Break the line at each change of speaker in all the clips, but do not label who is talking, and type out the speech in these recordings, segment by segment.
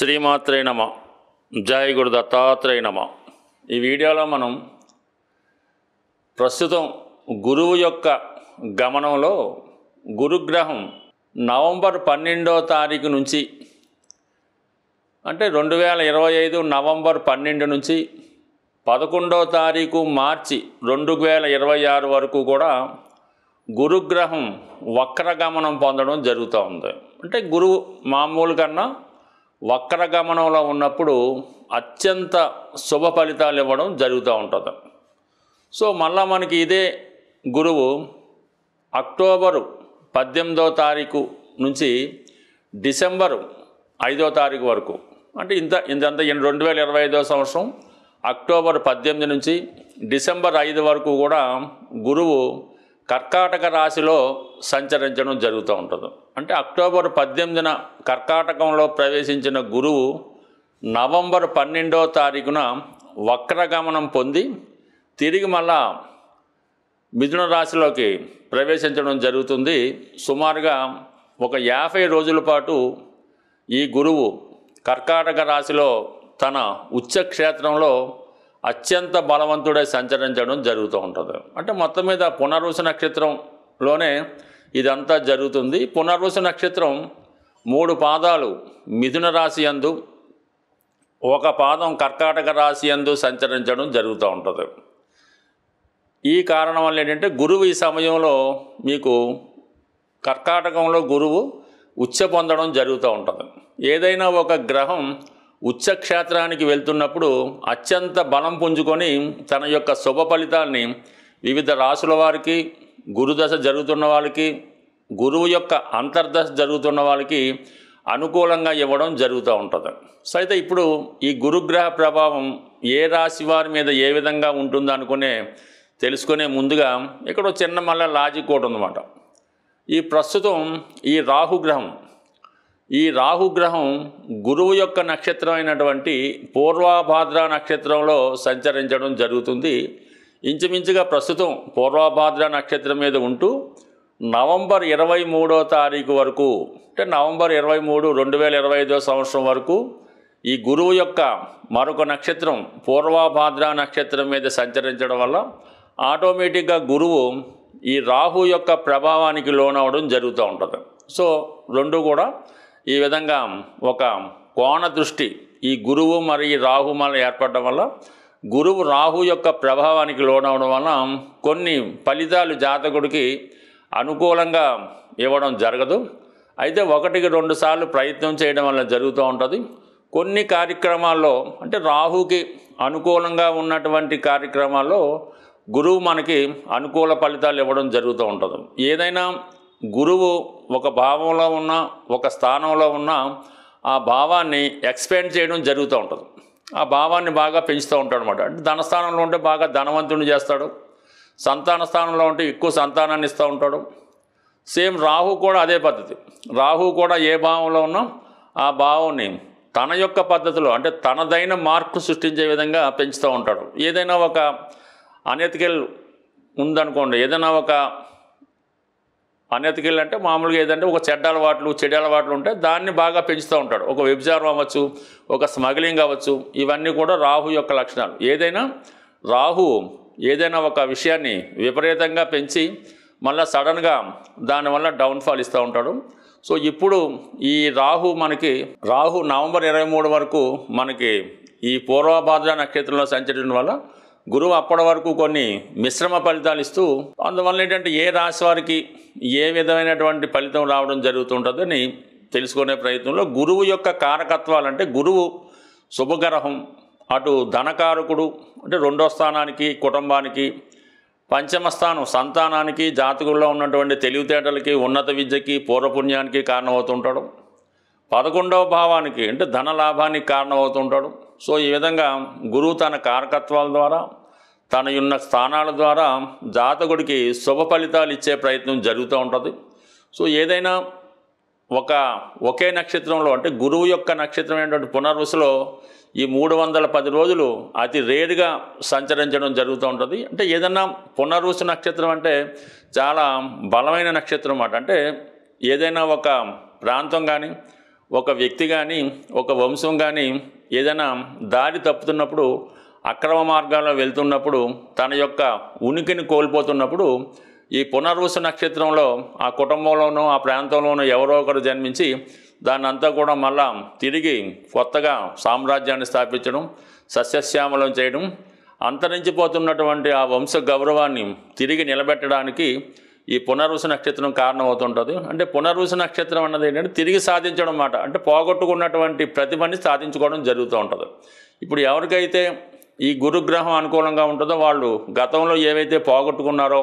శ్రీమాత్రే నమ. జై గురు దత్తాత్రేయ నమ. ఈ వీడియోలో మనం ప్రస్తుతం గురువు యొక్క గమనంలో గురుగ్రహం నవంబర్ 12వ తారీఖు నుంచి అంటే 2025 నవంబర్ 12 నుంచి 11వ తారీఖు మార్చి 2026 వరకు కూడా గురుగ్రహం వక్రగమనం పొందడం జరుగుతూ ఉంది. అంటే గురువు మామూలు కన్నా వక్రగమనంలో ఉన్నప్పుడు అత్యంత శుభ ఫలితాలు ఇవ్వడం జరుగుతూ ఉంటుంది. సో మళ్ళా మనకి ఇదే గురువు అక్టోబరు 18వ తారీఖు నుంచి డిసెంబరు 5వ తారీఖు వరకు అంటే ఇంతంతా 2025వ సంవత్సరం అక్టోబర్ 18 నుంచి డిసెంబర్ 5 వరకు కూడా గురువు కర్కాటక రాశిలో సంచరించడం జరుగుతూ ఉంటుంది. అంటే అక్టోబర్ 18న కర్కాటకంలో ప్రవేశించిన గురువు నవంబర్ 12వ తారీఖున వక్రగమనం పొంది తిరిగి మళ్ళా మిథున రాశిలోకి ప్రవేశించడం జరుగుతుంది. సుమారుగా ఒక 50 రోజుల పాటు ఈ గురువు కర్కాటక రాశిలో తన ఉచ్చక్షేత్రంలో అత్యంత బలవంతుడై సంచరించడం జరుగుతూ ఉంటుంది. అంటే మొత్తం మీద పునర్వసు నక్షత్రంలోనే ఇదంతా జరుగుతుంది. పునర్వసు నక్షత్రం 3 పాదాలు మిథున రాశి యందు, 1 పాదం కర్కాటక రాశి యందు సంచరించడం జరుగుతూ ఉంటుంది. ఈ కారణం వల్ల ఏంటంటే గురువు ఈ సమయంలో మీకు కర్కాటకంలో గురువు ఉచ్చ పొందడం జరుగుతూ ఉంటుంది. ఏదైనా ఒక గ్రహం ఉచ్చక్షేత్రానికి వెళ్తున్నప్పుడు అత్యంత బలం పుంజుకొని తన యొక్క శుభ ఫలితాల్ని వివిధ రాశుల వారికి, గురుదశ జరుగుతున్న వాళ్ళకి, గురువు యొక్క అంతర్దశ జరుగుతున్న వాళ్ళకి అనుకూలంగా ఇవ్వడం జరుగుతూ ఉంటుంది. సో అయితే ఇప్పుడు ఈ గురుగ్రహ ప్రభావం ఏ రాశి వారి మీద ఏ విధంగా ఉంటుందో తెలుసుకునే ముందుగా ఇక్కడ చిన్న మళ్ళీ లాజిక్ కూడా ఉందన్నమాట. ఈ ప్రస్తుతం ఈ రాహుగ్రహం గురువు యొక్క నక్షత్రం అయినటువంటి పూర్వభాద్ర నక్షత్రంలో సంచరించడం జరుగుతుంది. ఇంచుమించుగా ప్రస్తుతం పూర్వభాద్ర నక్షత్రం మీద ఉంటూ నవంబర్ 23వ తారీఖు వరకు అంటే నవంబర్ 23, 2025 సంవత్సరం వరకు ఈ గురువు యొక్క మరొక నక్షత్రం పూర్వభాద్ర నక్షత్రం మీద సంచరించడం వల్ల ఆటోమేటిక్గా గురువు ఈ రాహు యొక్క ప్రభావానికి లోనవడం జరుగుతూ ఉంటుంది. సో రెండు కూడా ఈ విధంగా ఒక కోణ దృష్టి ఈ గురువు మరి ఈ రాహు మళ్ళీ ఏర్పడడం వల్ల గురువు రాహు యొక్క ప్రభావానికి లోనవడం వల్ల కొన్ని ఫలితాలు జాతకుడికి అనుకూలంగా ఇవ్వడం జరగదు. అయితే 1-2 సార్లు ప్రయత్నం చేయడం వల్ల జరుగుతూ ఉంటుంది. కొన్ని కార్యక్రమాల్లో అంటే రాహుకి అనుకూలంగా ఉన్నటువంటి కార్యక్రమాల్లో గురువు మనకి అనుకూల ఫలితాలు ఇవ్వడం జరుగుతూ ఉంటుంది. ఏదైనా గురువు ఒక భావంలో ఉన్న ఒక స్థానంలో ఉన్న ఆ భావాన్ని ఎక్స్పాండ్ చేయడం జరుగుతూ ఉంటుంది. ఆ భావాన్ని బాగా పెంచుతూ ఉంటాడు అనమాట. అంటే ధనస్థానంలో ఉంటే బాగా ధనవంతుని చేస్తాడు, సంతాన స్థానంలో ఉంటే ఎక్కువ సంతానాన్ని ఇస్తూ ఉంటాడు. సేమ్ రాహు కూడా అదే పద్ధతి. రాహు కూడా ఏ భావంలో ఉన్నా ఆ భావాన్ని తన యొక్క పద్ధతిలో అంటే తనదైన మార్పు సృష్టించే విధంగా పెంచుతూ ఉంటాడు. ఏదైనా ఒక అనెతికల్ ఉందనుకోండి, ఏదైనా ఒక అనెతికల్ అంటే మామూలుగా ఏదంటే ఒక చెడ్డ అలవాట్లు ఉంటే దాన్ని బాగా పెంచుతూ ఉంటాడు. ఒక వ్యభిచారం అవ్వచ్చు, ఒక స్మగ్లింగ్ అవ్వచ్చు, ఇవన్నీ కూడా రాహు యొక్క లక్షణాలు. రాహు ఏదైనా ఒక విషయాన్ని విపరీతంగా పెంచి మళ్ళీ సడన్గా దానివల్ల డౌన్ఫాల్ ఇస్తూ ఉంటాడు. సో ఇప్పుడు ఈ రాహు నవంబర్ 23 వరకు మనకి ఈ పూర్వభాద్ర నక్షత్రంలో సంచరించడం వల్ల గురువు అప్పటి వరకు కొన్ని మిశ్రమ ఫలితాలు ఇస్తూ, అందువల్ల ఏంటంటే ఏ రాశి వారికి ఏ విధమైనటువంటి ఫలితం రావడం జరుగుతుంటుందని తెలుసుకునే ప్రయత్నంలో గురువు యొక్క కారకత్వాలు అంటే గురువు శుభగ్రహం, అటు ధనకారకుడు అంటే 2వ స్థానానికి కుటుంబానికి, 5వ స్థానం సంతానానికి, జాతకుల్లో ఉన్నటువంటి తెలివితేటలకి, ఉన్నత విద్యకి, పూర్వపుణ్యానికి కారణమవుతుంటాడు. 11వ భావానికి అంటే ధన లాభానికి కారణమవుతుంటాడు. సో ఈ విధంగా గురువు తన కారకత్వాల ద్వారా తన ఉన్న స్థానాల ద్వారా జాతకుడికి శుభ ఫలితాలు ఇచ్చే ప్రయత్నం జరుగుతూ ఉంటుంది. సో ఏదైనా ఒకే నక్షత్రంలో అంటే గురువు యొక్క నక్షత్రం ఏంటంటే పునర్వసులో ఈ 310 రోజులు అతి రేరుగా సంచరించడం జరుగుతూ ఉంటుంది. అంటే ఏదన్నా పునర్వసు నక్షత్రం అంటే చాలా బలమైన నక్షత్రం అన్నమాట. అంటే ఏదైనా ఒక ప్రాంతం కానీ ఒక వ్యక్తి కానీ ఒక వంశం కానీ ఏదైనా దారి తప్పుతున్నప్పుడు అక్రమ మార్గాల్లో వెళ్తున్నప్పుడు తన యొక్క ఉనికిని కోల్పోతున్నప్పుడు ఈ పునర్వసు నక్షత్రంలో ఆ కుటుంబంలోనో ఆ ప్రాంతంలోనో ఎవరో ఒకరు జన్మించి దాన్ని అంతా కూడా మళ్ళా తిరిగి కొత్తగా సామ్రాజ్యాన్ని స్థాపించడం, సస్యశ్యామలం చేయడం, అంతరించిపోతున్నటువంటి ఆ వంశ గౌరవాన్ని తిరిగి నిలబెట్టడానికి ఈ పునర్వసు నక్షత్రం కారణమవుతుంటుంది. అంటే పునర్వసు నక్షత్రం అన్నది ఏంటంటే తిరిగి సాధించడం అన్నమాట. అంటే పోగొట్టుకున్నటువంటి ప్రతిభని సాధించుకోవడం జరుగుతూ ఉంటుంది. ఇప్పుడు ఎవరికైతే ఈ గురుగ్రహం అనుకూలంగా ఉంటుందో వాళ్ళు గతంలో ఏవైతే పోగొట్టుకున్నారో,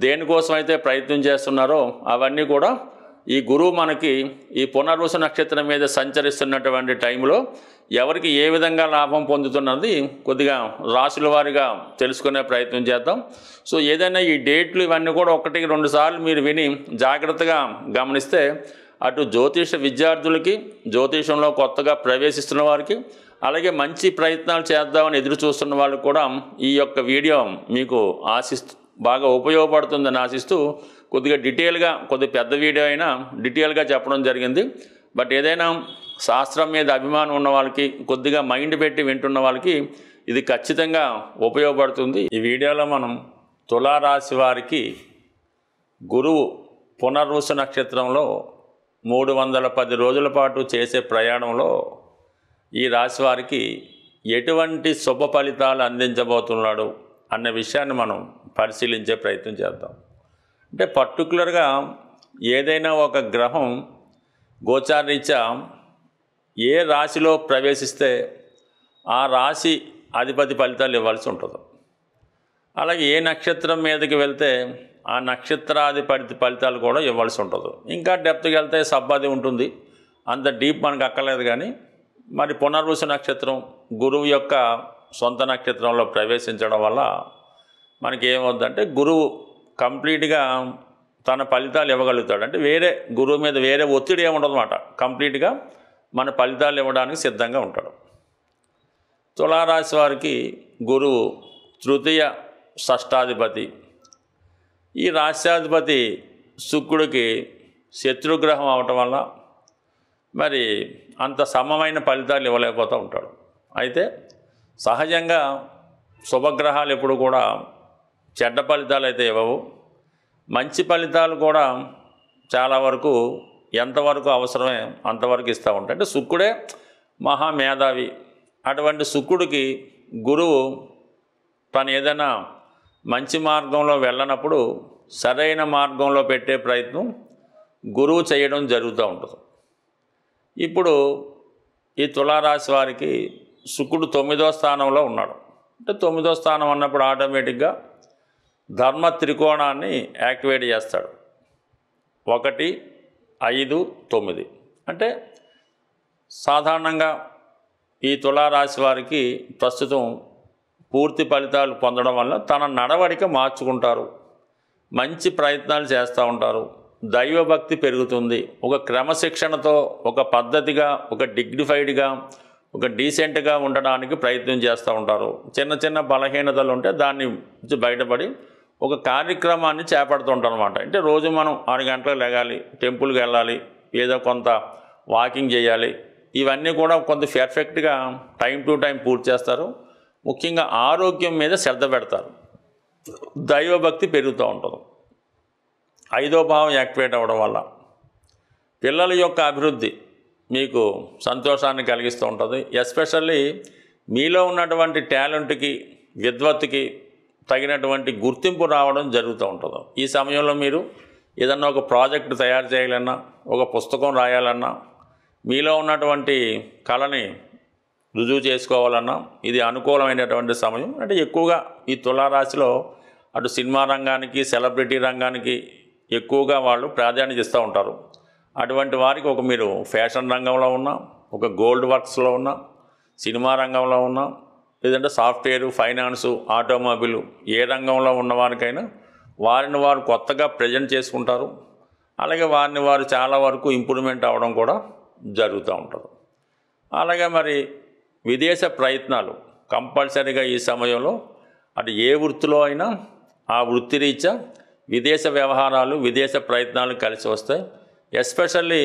దేనికోసం అయితే ప్రయత్నం చేస్తున్నారో అవన్నీ కూడా ఈ గురువు మనకి ఈ పునర్వసు నక్షత్రం మీద సంచరిస్తున్నటువంటి టైంలో ఎవరికి ఏ విధంగా లాభం పొందుతున్నది కొద్దిగా రాశుల వారిగా తెలుసుకునే ప్రయత్నం చేద్దాం. సో ఏదైనా ఈ డేట్లు ఇవన్నీ కూడా 1-2 సార్లు మీరు విని జాగ్రత్తగా గమనిస్తే అటు జ్యోతిష విద్యార్థులకి, జ్యోతిషంలో కొత్తగా ప్రవేశిస్తున్న వారికి, అలాగే మంచి ప్రయత్నాలు చేద్దామని ఎదురు చూస్తున్న వాళ్ళకి కూడా ఈ యొక్క వీడియో మీకు బాగా ఉపయోగపడుతుందని ఆశిస్తూ కొద్దిగా డీటెయిల్గా, కొద్దిగా పెద్ద వీడియో అయినా డీటెయిల్గా చెప్పడం జరిగింది. బట్ ఏదైనా శాస్త్రం మీద అభిమానం ఉన్న వాళ్ళకి, కొద్దిగా మైండ్ పెట్టి వింటున్న వాళ్ళకి ఇది ఖచ్చితంగా ఉపయోగపడుతుంది. ఈ వీడియోలో మనం తులారాశి వారికి గురువు పునర్వసు నక్షత్రంలో 310 రోజుల పాటు చేసే ప్రయాణంలో ఈ రాశి వారికి ఎటువంటి శుభ ఫలితాలు అందించబోతున్నాడు అన్న విషయాన్ని మనం పరిశీలించే ప్రయత్నం చేద్దాం. అంటే పర్టికులర్గా ఏదైనా ఒక గ్రహం గోచారరీత్యా ఏ రాశిలో ప్రవేశిస్తే ఆ రాశి అధిపతి ఫలితాలు ఇవ్వాల్సి ఉంటుంది. అలాగే ఏ నక్షత్రం మీదకి వెళ్తే ఆ నక్షత్రాధిపతి ఫలితాలు కూడా ఇవ్వాల్సి ఉంటుంది. ఇంకా డెప్త్కి వెళ్తే సబ్బాది ఉంటుంది, అంత డీప్ మనకు అక్కర్లేదు. కానీ మరి పునర్వసు నక్షత్రం గురువు యొక్క సొంత నక్షత్రంలో ప్రవేశించడం వల్ల మనకి ఏమవుతుందంటే గురువు కంప్లీట్గా తన ఫలితాలు ఇవ్వగలుగుతాడు. అంటే వేరే గురువు మీద వేరే ఒత్తిడి ఏముండదు అన్నమాట. కంప్లీట్గా మన ఫలితాలు ఇవ్వడానికి సిద్ధంగా ఉంటాడు. తులారాశి వారికి గురువు తృతీయ షష్టాధిపతి. ఈ రాశ్యాధిపతి శుక్రుడికి శత్రుగ్రహం అవటం వల్ల మరి అంత సమమైన ఫలితాలు ఇవ్వలేకపోతూ ఉంటాడు. అయితే సహజంగా శుభగ్రహాలు ఎప్పుడు కూడా చెడ్డ ఫలితాలు అయితే ఇవ్వవు. మంచి ఫలితాలు కూడా చాలా వరకు ఎంతవరకు అవసరమే అంతవరకు ఇస్తూ ఉంటాయి. అంటే శుక్రుడే మహామేధావి. అటువంటి శుక్రుడికి గురువు తను ఏదైనా మంచి మార్గంలో వెళ్ళనప్పుడు సరైన మార్గంలో పెట్టే ప్రయత్నం గురువు చేయడం జరుగుతూ ఉంటుంది. ఇప్పుడు ఈ తులారాశి వారికి శుక్రుడు 9వ స్థానంలో ఉన్నాడు. అంటే 9వ స్థానం అన్నప్పుడు ఆటోమేటిక్గా ధర్మ త్రికోణాన్ని యాక్టివేట్ చేస్తాడు. 1, 5, 9 అంటే సాధారణంగా ఈ తులారాశి వారికి ప్రస్తుతం పూర్తి ఫలితాలు పొందడం వల్ల తన నడవడిక మార్చుకుంటారు, మంచి ప్రయత్నాలు చేస్తూ ఉంటారు, దైవభక్తి పెరుగుతుంది, ఒక క్రమశిక్షణతో, ఒక పద్ధతిగా, ఒక డిగ్నిఫైడ్గా, ఒక డీసెంట్గా ఉండడానికి ప్రయత్నం చేస్తూ ఉంటారు. చిన్న చిన్న బలహీనతలు ఉంటే దాన్ని బయటపడి ఒక కార్యక్రమాన్ని చేపడుతుంటారు అనమాట. అంటే రోజు మనం 6 గంటలకు లెగాలి, టెంపుల్కి వెళ్ళాలి, ఏదో కొంత వాకింగ్ చేయాలి. ఇవన్నీ కూడా కొంత పర్ఫెక్ట్గా టైం టు టైం పూర్తి చేస్తారు. ముఖ్యంగా ఆరోగ్యం మీద శ్రద్ధ పెడతారు, దైవభక్తి పెరుగుతూ ఉంటుంది. 5వ భావం యాక్టివేట్ అవ్వడం వల్ల పిల్లల యొక్క అభివృద్ధి మీకు సంతోషాన్ని కలిగిస్తూ ఉంటుంది. ఎస్పెషల్లీ మీలో ఉన్నటువంటి టాలెంట్కి, విద్వత్తుకి తగినటువంటి గుర్తింపు రావడం జరుగుతూ ఉంటుంది. ఈ సమయంలో మీరు ఏదన్నా ఒక ప్రాజెక్టు తయారు చేయాలన్నా, ఒక పుస్తకం రాయాలన్నా, మీలో ఉన్నటువంటి కళని రుజువు చేసుకోవాలన్నా ఇది అనుకూలమైనటువంటి సమయం. అంటే ఎక్కువగా ఈ తులారాశిలో అటు సినిమా రంగానికి, సెలబ్రిటీ రంగానికి ఎక్కువగా వాళ్ళు ప్రాధాన్యత ఇస్తూ ఉంటారు. అటువంటి వారికి ఒక మీరు ఫ్యాషన్ రంగంలో ఉన్నా, ఒక గోల్డ్ వర్క్స్లో ఉన్నా, సినిమా రంగంలో ఉన్నా, లేదంటే సాఫ్ట్వేరు, ఫైనాన్సు, ఆటోమొబైల్ ఏ రంగంలో ఉన్నవారికైనా వారిని వారు కొత్తగా ప్రజెంట్ చేసుకుంటారు. అలాగే వారిని వారు చాలా వరకు ఇంప్రూవ్మెంట్ అవ్వడం కూడా జరుగుతూ ఉంటుంది. అలాగే మరి విదేశ ప్రయత్నాలు కంపల్సరీగా ఈ సమయంలో అటు ఏ వృత్తిలో అయినా ఆ వృత్తిరీత్యా విదేశ వ్యవహారాలు, విదేశ ప్రయత్నాలు కలిసి వస్తాయి. ఎస్పెషల్లీ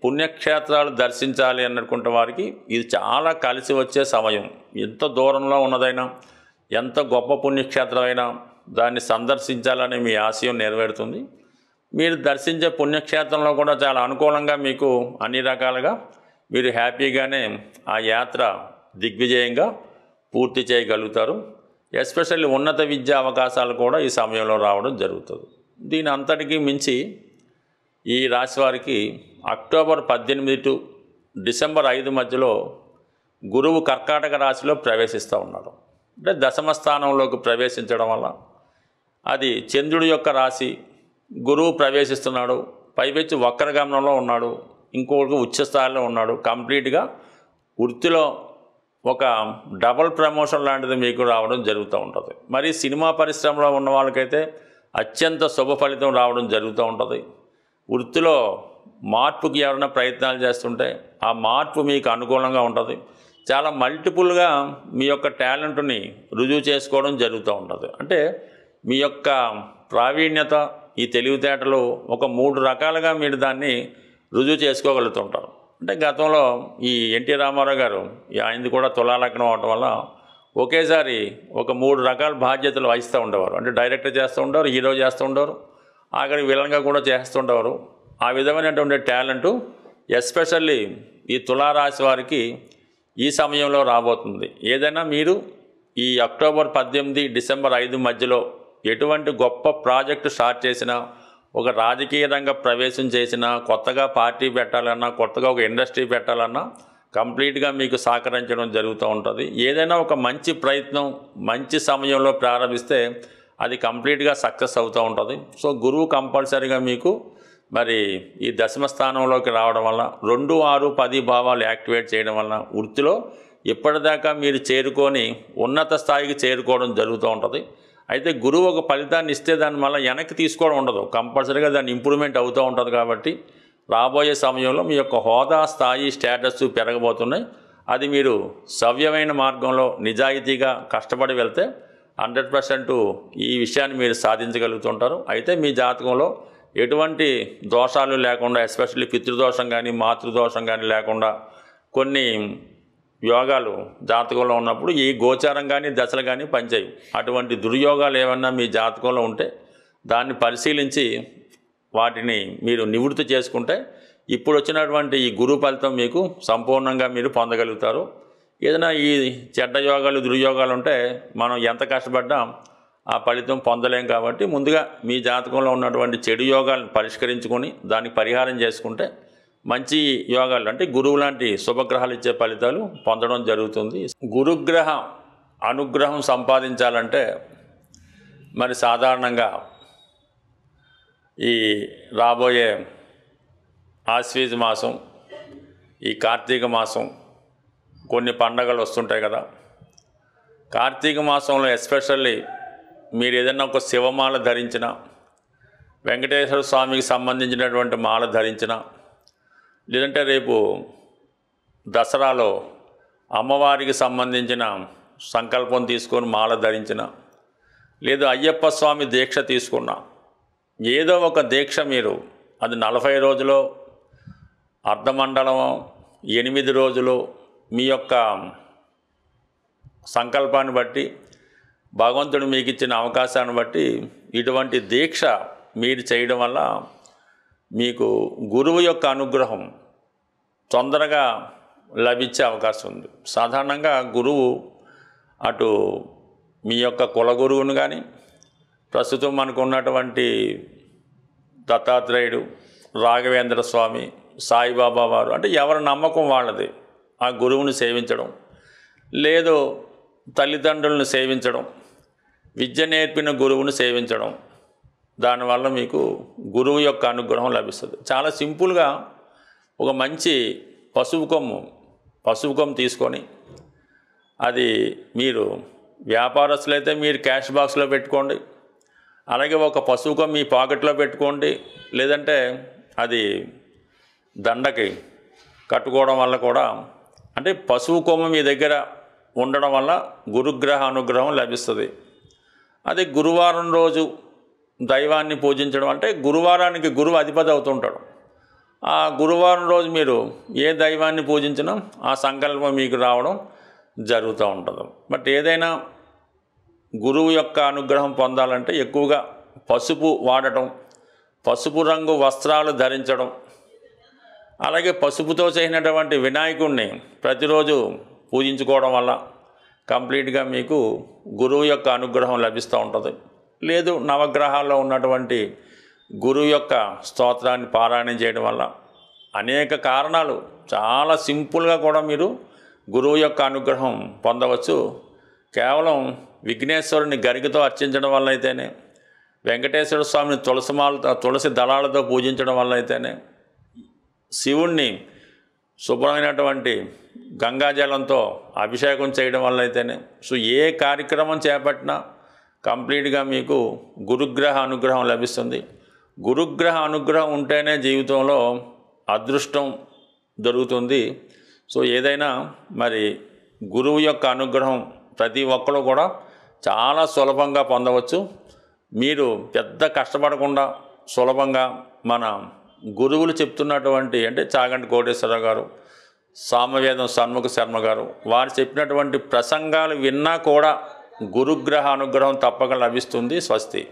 పుణ్యక్షేత్రాలు దర్శించాలి అనుకుంటే వారికి ఇది చాలా కలిసి వచ్చే సమయం. ఎంత దూరంలో ఉన్నదైనా, ఎంత గొప్ప పుణ్యక్షేత్రమైనా దాన్ని సందర్శించాలని మీ ఆశయం నెరవేరుతుంది. మీరు దర్శించే పుణ్యక్షేత్రంలో కూడా చాలా అనుకూలంగా మీకు అన్ని రకాలుగా మీరు హ్యాపీగానే ఆ యాత్ర దిగ్విజయంగా పూర్తి చేయగలుగుతారు. ఎస్పెషల్లీ ఉన్నత విద్యా అవకాశాలు కూడా ఈ సమయంలో రావడం జరుగుతుంది. దీని అంతటికీ మించి ఈ రాశి వారికి అక్టోబర్ 18 టు డిసెంబర్ 5 మధ్యలో గురువు కర్కాటక రాశిలో ప్రవేశిస్తూ ఉన్నాడు. అంటే దశమ స్థానంలోకి ప్రవేశించడం వల్ల అది చంద్రుడి యొక్క రాశి, గురువు ప్రవేశిస్తున్నాడు, పైపెచ్చి వక్రగమనంలో ఉన్నాడు, ఇంకొకటి ఉచ్చ స్థాయిలో ఉన్నాడు. కంప్లీట్గా వృత్తిలో ఒక డబుల్ ప్రమోషన్ లాంటిది మీకు రావడం జరుగుతూ ఉంటుంది. మరి సినిమా పరిశ్రమలో ఉన్న వాళ్ళకైతే అత్యంత శుభ ఫలితం రావడం జరుగుతూ ఉంటుంది. వృత్తిలో మార్పుకి ఎవరైనా ప్రయత్నాలు చేస్తుంటే ఆ మార్పు మీకు అనుకూలంగా ఉంటుంది. చాలా మల్టిపుల్గా మీ యొక్క టాలెంట్ని రుజువు చేసుకోవడం జరుగుతూ ఉంటుంది. అంటే మీ యొక్క ప్రావీణ్యత, ఈ తెలివితేటలు ఒక 3 రకాలుగా మీరు దాన్ని రుజువు చేసుకోగలుగుతుంటారు. అంటే గతంలో ఈ ఎన్టీ రామారావు గారు ఆయనది కూడా తులాలగ్నం అవటం వల్ల ఒకేసారి ఒక 3 రకాల బాధ్యతలు వహిస్తూ ఉండేవారు. అంటే డైరెక్టర్ చేస్తూ ఉండేవారు, హీరో చేస్తూ ఉండేవారు, ఆఖరికి విలన్గా కూడా చేస్తుండేవారు. ఆ విధమైనటువంటి టాలెంటు ఎస్పెషల్లీ ఈ తులారాశి వారికి ఈ సమయంలో రాబోతుంది. ఏదైనా మీరు ఈ అక్టోబర్ 18 డిసెంబర్ 5 మధ్యలో ఎటువంటి గొప్ప ప్రాజెక్టు స్టార్ట్ చేసినా, ఒక రాజకీయ రంగ ప్రవేశం చేసినా, కొత్తగా పార్టీ పెట్టాలన్నా, కొత్తగా ఒక ఇండస్ట్రీ పెట్టాలన్నా కంప్లీట్గా మీకు సహకరించడం జరుగుతూ ఉంటుంది. ఏదైనా ఒక మంచి ప్రయత్నం మంచి సమయంలో ప్రారంభిస్తే అది కంప్లీట్గా సక్సెస్ అవుతూ ఉంటుంది. సో గురువు కంపల్సరీగా మీకు మరి ఈ దశమ స్థానంలోకి రావడం వల్ల 2, 6, 10 భావాలు యాక్టివేట్ చేయడం వల్ల వృత్తిలో ఇప్పటిదాకా మీరు చేరుకొని ఉన్నత స్థాయికి చేరుకోవడం జరుగుతూ ఉంటుంది. అయితే గురువు ఒక ఫలితాన్ని ఇస్తే దాన్ని మళ్ళీ వెనక్కి తీసుకోవడం ఉండదు, కంపల్సరీగా దాన్ని ఇంప్రూవ్మెంట్ అవుతూ ఉంటుంది. కాబట్టి రాబోయే సమయంలో మీ యొక్క హోదా, స్థాయి, స్టేటస్ పెరగబోతున్నాయి. అది మీరు సవ్యమైన మార్గంలో నిజాయితీగా కష్టపడి వెళ్తే 100% ఈ విషయాన్ని మీరు సాధించగలుగుతుంటారు. అయితే మీ జాతకంలో ఎటువంటి దోషాలు లేకుండా, ఎస్పెషల్లీ పితృదోషం కానీ మాతృదోషం కానీ లేకుండా కొన్ని యోగాలు జాతకంలో ఉన్నప్పుడు ఈ గోచారం కానీ దశలు కానీ పనిచేయవు. అటువంటి దుర్యోగాలు ఏమన్నా మీ జాతకంలో ఉంటే దాన్ని పరిశీలించి వాటిని మీరు నివృత్తి చేసుకుంటే ఇప్పుడు వచ్చినటువంటి ఈ గురు ఫలితం మీకు సంపూర్ణంగా మీరు పొందగలుగుతారు. ఏదైనా ఈ చెడ్డ యోగాలు దుర్యోగాలు ఉంటే మనం ఎంత కష్టపడ్డా ఆ ఫలితం పొందలేం. కాబట్టి ముందుగా మీ జాతకంలో ఉన్నటువంటి చెడు యోగాలను పరిష్కరించుకొని దానికి పరిహారం చేసుకుంటే మంచి యోగాలు అంటే గురువు లాంటి శుభగ్రహాలు ఇచ్చే ఫలితాలు పొందడం జరుగుతుంది. గురుగ్రహ అనుగ్రహం సంపాదించాలంటే మరి సాధారణంగా ఈ రాబోయే ఆశ్వీజ మాసం, ఈ కార్తీక మాసం, కొన్ని పండగలు వస్తుంటాయి కదా. కార్తీక మాసంలో ఎస్పెషల్లీ మీరు ఏదైనా ఒక శివమాల ధరించిన, వెంకటేశ్వర స్వామికి సంబంధించినటువంటి మాల ధరించిన, లేదంటే రేపు దసరాలో అమ్మవారికి సంబంధించిన సంకల్పం తీసుకొని మాల ధరించిన, లేదు అయ్యప్ప స్వామి దీక్ష తీసుకున్న, ఏదో ఒక దీక్ష మీరు అది 40 రోజులు, అర్ధమండలం, 8 రోజులు మీ యొక్క సంకల్పాన్ని బట్టి భగవంతుడు మీకు ఇచ్చిన అవకాశాన్ని బట్టి ఇటువంటి దీక్ష మీరు చేయడం వల్ల మీకు గురువు యొక్క అనుగ్రహం తొందరగా లభించే అవకాశం ఉంది. సాధారణంగా గురువు అటు మీ యొక్క కుల గురువును కానీ, ప్రస్తుతం మనకు ఉన్నటువంటి దత్తాత్రేయుడు, రాఘవేంద్ర స్వామి, సాయిబాబా వారు, అంటే ఎవరి నమ్మకం వాళ్ళది ఆ గురువుని సేవించడం, లేదు తల్లిదండ్రులను సేవించడం, విద్య నేర్పిన గురువును సేవించడం, దానివల్ల మీకు గురువు యొక్క అనుగ్రహం లభిస్తుంది. చాలా సింపుల్గా ఒక మంచి పసుపు కొమ్ము తీసుకొని అది మీరు వ్యాపారస్తులైతే మీరు క్యాష్ బాక్స్లో పెట్టుకోండి, అలాగే ఒక పసుపు కొమ్ము మీ పాకెట్లో పెట్టుకోండి, లేదంటే అది దండకి కట్టుకోవడం వల్ల కూడా, అంటే పసుపు కొమ్ము మీ దగ్గర ఉండడం వల్ల గురుగ్రహ అనుగ్రహం లభిస్తుంది. అదే గురువారం రోజు దైవాన్ని పూజించడం, అంటే గురువారానికి గురువు అధిపతి అవుతుంటాడు. ఆ గురువారం రోజు మీరు ఏ దైవాన్ని పూజించినా ఆ సంకల్పం మీకు రావడం జరుగుతూ ఉంటుంది. బట్ ఏదైనా గురువు యొక్క అనుగ్రహం పొందాలంటే ఎక్కువగా పసుపు వాడటం, పసుపు రంగు వస్త్రాలు ధరించడం, అలాగే పసుపుతో చేసినటువంటి వినాయకుడిని ప్రతిరోజు పూజించుకోవడం వల్ల కంప్లీట్గా మీకు గురువు యొక్క అనుగ్రహం లభిస్తూ ఉంటుంది. లేదు నవగ్రహాల్లో ఉన్నటువంటి గురువు యొక్క స్తోత్రాన్ని పారాయణం చేయడం వల్ల అనేక కారణాలు చాలా సింపుల్గా కూడా మీరు గురువు యొక్క అనుగ్రహం పొందవచ్చు. కేవలం విఘ్నేశ్వరుని గరికతో అర్చించడం వల్ల అయితేనే, వెంకటేశ్వర స్వామిని తులసి దళాలతో పూజించడం వల్ల అయితేనే, శివుణ్ణి శుభ్రమైనటువంటి గంగాజలంతో అభిషేకం చేయడం వల్ల అయితేనే, సో ఏ కార్యక్రమం చేపట్టినా కంప్లీట్గా మీకు గురుగ్రహ అనుగ్రహం లభిస్తుంది. గురుగ్రహ అనుగ్రహం ఉంటేనే జీవితంలో అదృష్టం దొరుకుతుంది. సో ఏదైనా మరి గురువు యొక్క అనుగ్రహం ప్రతి ఒక్కరు కూడా చాలా సులభంగా పొందవచ్చు. మీరు పెద్ద కష్టపడకుండా సులభంగా మన గురువులు చెప్తున్నటువంటి అంటే చాగంటి కోటేశ్వరరావు గారు, సామవేదం షణ్ముఖ శర్మ గారు వారు చెప్పినటువంటి ప్రసంగాలు విన్నా కూడా గురుగ్రహ అనుగ్రహం తప్పక లభిస్తుంది. స్వస్తి.